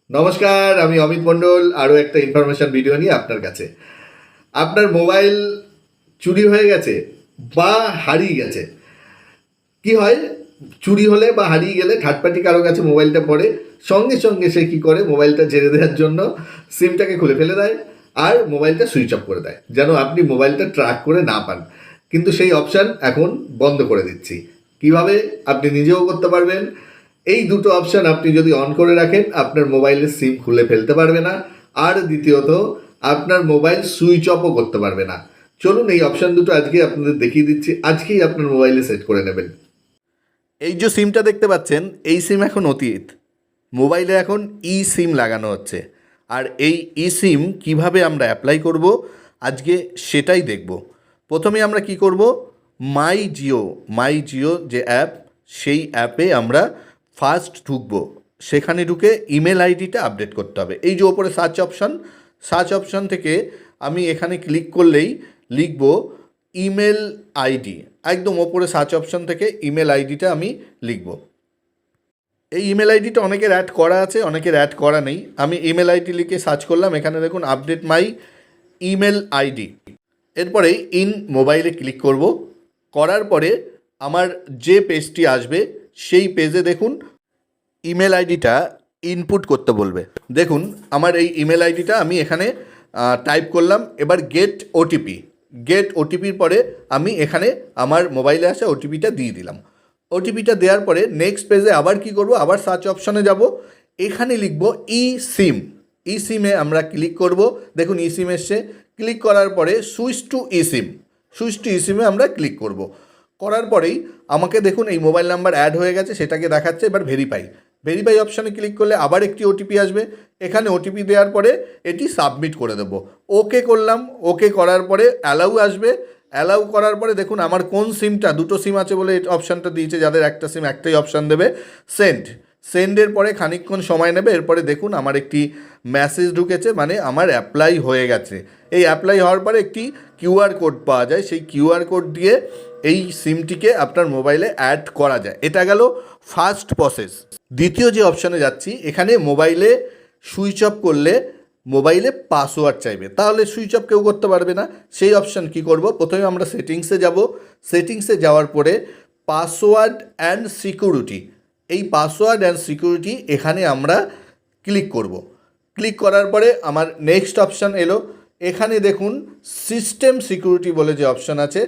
নমস্কার, আমি অমিত মণ্ডল। আরও একটা ইনফরমেশন ভিডিও নিয়ে আপনার কাছে। আপনার মোবাইল চুরি হয়ে গেছে বা হারিয়ে গেছে। কি হয়, চুরি হলে বা হারিয়ে গেলে থার্ড পার্টি কারো কাছে মোবাইলটা পড়ে, সঙ্গে সঙ্গে সে কী করে, মোবাইলটা ঝেড়ে দেওয়ার জন্য সিমটাকে খুলে ফেলে দেয় আর মোবাইলটা সুইচ অফ করে দেয়, যেন আপনি মোবাইলটা ট্র্যাক করে না পান। কিন্তু সেই অপশান এখন বন্ধ করে দিচ্ছি। কিভাবে আপনি নিজেও করতে পারবেন। এই দুটো অপশান আপনি যদি অন করে রাখেন, আপনার মোবাইলের সিম খুলে ফেলতে পারবে না, আর দ্বিতীয়ত আপনার মোবাইল সুইচ অফও করতে পারবে না। চলুন এই অপশান দুটো আজকে আপনাদের দেখিয়ে দিচ্ছি, আজকেই আপনার মোবাইলে সেট করে নেবেন। এই যে সিমটা দেখতে পাচ্ছেন, এই সিম এখন অতীত। মোবাইলে এখন ই সিম লাগানো হচ্ছে, আর এই ই সিম কীভাবে আমরা অ্যাপ্লাই করব আজকে সেটাই দেখব। প্রথমে আমরা কি করব, মাই জিও যে অ্যাপ, সেই অ্যাপে আমরা ফার্স্ট ঢুকবো। সেখানে ঢুকে ইমেল আইডিটা আপডেট করতে হবে। এই যে ওপরে সার্চ অপশান থেকে আমি এখানে ক্লিক করলেই লিখব ইমেল আইডি। একদম ওপরে সার্চ অপশান থেকে ইমেল আইডিটা আমি লিখব। এই ইমেল আইডিটা অনেকের অ্যাড করা আছে, অনেকের অ্যাড করা নেই। আমি ইমেল আইডি লিখে সার্চ করলাম, এখানে দেখুন আপডেট মাই ইমেল আইডি। এরপরে ইন মোবাইলে ক্লিক করব। করার পরে আমার যে পেজটি আসবে সেই পেজে দেখুন ইমেল আইডিটা ইনপুট করতে বলবে। দেখুন আমার এই ইমেল আইডিটা আমি এখানে টাইপ করলাম। এবার গেট ওটিপির পরে আমি এখানে আমার মোবাইলে আসা ওটিপিটা দিয়ে দিলাম। ওটিপিটা দেওয়ার পরে নেক্সট পেজে আবার কি করব, আবার সার্চ অপশানে যাব। এখানে লিখব ই সিমে আমরা ক্লিক করব। দেখুন ই সিম এসছে। ক্লিক করার পরে সুইচ টু ই সিমে আমরা ক্লিক করব। করার পরেই আমাকে দেখুন এই মোবাইল নাম্বার অ্যাড হয়ে গেছে, সেটাকে দেখাচ্ছে। এবার ভেরিফাই অপশানে ক্লিক করলে আবার একটি ওটিপি আসবে। এখানে ওটিপি দেওয়ার পরে এটি সাবমিট করে দেবো। ওকে করলাম। ওকে করার পরে অ্যালাউ আসবে। অ্যালাউ করার পরে দেখুন আমার কোন সিমটা, দুটো সিম আছে বলে এই অপশানটা দিয়েছে, যাদের একটা সিম একটাই অপশান দেবে। সেন্ডের পরে খানিকক্ষণ সময় নেবে। এরপরে দেখুন আমার একটি মেসেজ ঢুকেছে, মানে আমার অ্যাপ্লাই হয়ে গেছে। এই অ্যাপ্লাই হওয়ার পরে একটি কিউআর কোড পাওয়া যায়, সেই কিউআর কোড দিয়ে এই সিমটিকে আপনার মোবাইলে অ্যাড করা যায়। এটা গেল ফার্স্ট প্রসেস। দ্বিতীয় যে অপশানে যাচ্ছি, এখানে মোবাইলে সুইচ অফ করলে মোবাইলে পাসওয়ার্ড চাইবে, তাহলে সুইচ অফ কেউ করতে পারবে না। সেই অপশান কি করব, প্রথমে আমরা সেটিংসে যাব। সেটিংসে যাওয়ার পরে পাসওয়ার্ড অ্যান্ড সিকিউরিটি, এই পাসওয়ার্ড অ্যান্ড সিকিউরিটি এখানে আমরা ক্লিক করব। ক্লিক করার পরে আমার নেক্সট অপশান এলো। এখানে দেখুন সিস্টেম সিকিউরিটি বলে যে অপশান আছে,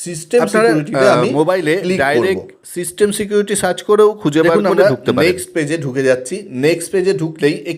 সিস্টেম সিকিউরিটিতে আমি মোবাইলে ডাইরেক্ট সিস্টেম সিকিউরিটি সার্চ করেও খুঁজে বার করে ঢুকতে পারেন। নেক্সট পেজে ঢুকে যাচ্ছি। নেক্সট পেজে ঢুকলেই